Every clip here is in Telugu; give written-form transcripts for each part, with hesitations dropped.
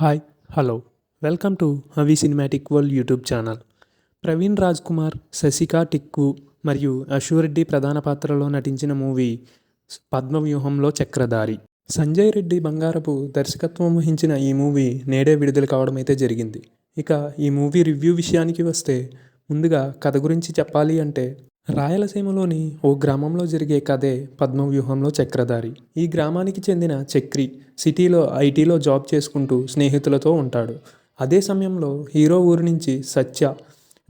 హాయ్ హలో వెల్కమ్ టు అవి cinematic world YouTube channel. Praveen Raj Kumar, Shashika Tikku మరియు అశురెడ్డి ప్రధాన పాత్రలో నటించిన మూవీ పద్మవ్యూహంలో చక్రధారి. సంజయ్ రెడ్డి బంగారపు దర్శకత్వం వహించిన ఈ మూవీ నేడే విడుదల కావడం అయితే జరిగింది. ఇక ఈ మూవీ రివ్యూ విషయానికి వస్తే ముందుగా కథ గురించి చెప్పాలి అంటే రాయలసీమలోని ఓ గ్రామంలో జరిగే కథే పద్మవ్యూహంలో చక్రధారి. ఈ గ్రామానికి చెందిన చక్రి సిటీలో ఐటీలో జాబ్ చేసుకుంటూ స్నేహితులతో ఉంటాడు. అదే సమయంలో హీరో ఊరి నుంచి సత్య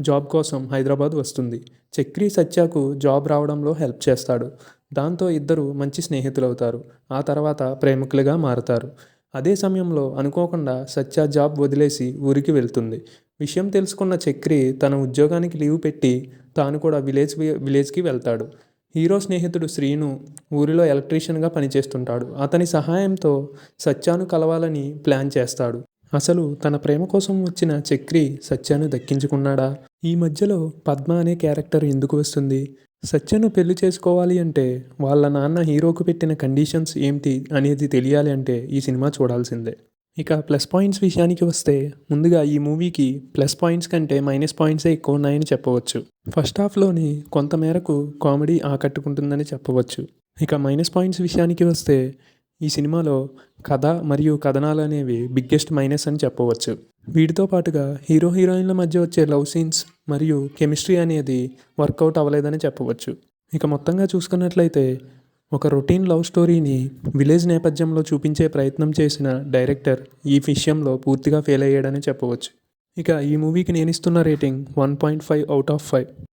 జాబ్ కోసం హైదరాబాద్ వస్తుంది. చక్రి సత్యకు జాబ్ రావడంలో హెల్ప్ చేస్తాడు. దాంతో ఇద్దరు మంచి స్నేహితులవుతారు. ఆ తర్వాత ప్రేమికులుగా మారతారు. అదే సమయంలో అనుకోకుండా సత్య జాబ్ వదిలేసి ఊరికి వెళ్తుంది. విషయం తెలుసుకున్న చక్రి తన ఉద్యోగానికి లీవ్ పెట్టి తాను కూడా విలేజ్కి వెళ్తాడు. హీరో స్నేహితుడు శ్రీను ఊరిలో ఎలక్ట్రీషియన్గా పనిచేస్తుంటాడు. అతని సహాయంతో సత్యాను కలవాలని ప్లాన్ చేస్తాడు. అసలు తన ప్రేమ కోసం వచ్చిన చక్రి సత్యాను దక్కించుకున్నాడా? ఈ మధ్యలో పద్మ అనే క్యారెక్టర్ ఎందుకు వస్తుంది? సత్యను పెళ్లి చేసుకోవాలి అంటే వాళ్ళ నాన్న హీరోకు పెట్టిన కండిషన్స్ ఏంటి అనేది తెలియాలి అంటే ఈ సినిమా చూడాల్సిందే. ఇక ప్లస్ పాయింట్స్ విషయానికి వస్తే ముందుగా ఈ మూవీకి ప్లస్ పాయింట్స్ కంటే మైనస్ పాయింట్సే ఎక్కువ ఉన్నాయని చెప్పవచ్చు. ఫస్ట్ హాఫ్లోని కొంతమేరకు కామెడీ ఆకట్టుకుంటుందని చెప్పవచ్చు. ఇక మైనస్ పాయింట్స్ విషయానికి వస్తే ఈ సినిమాలో కథ మరియు కథనాలు అనేవి బిగ్గెస్ట్ మైనస్ అని చెప్పవచ్చు. వీటితో పాటుగా హీరో హీరోయిన్ల మధ్య వచ్చే లవ్ సీన్స్ మరియు కెమిస్ట్రీ అనేది వర్కౌట్ అవ్వలేదని చెప్పవచ్చు. ఇక మొత్తంగా చూసుకున్నట్లయితే ఒక రొటీన్ లవ్ స్టోరీని విలేజ్ నేపథ్యంలో చూపించే ప్రయత్నం చేసిన డైరెక్టర్ ఈ విషయంలో పూర్తిగా ఫెయిల్ అయ్యాడని చెప్పవచ్చు. ఇక ఈ మూవీకి నేను ఇస్తున్న రేటింగ్ 1.5 అవుట్ ఆఫ్ 5.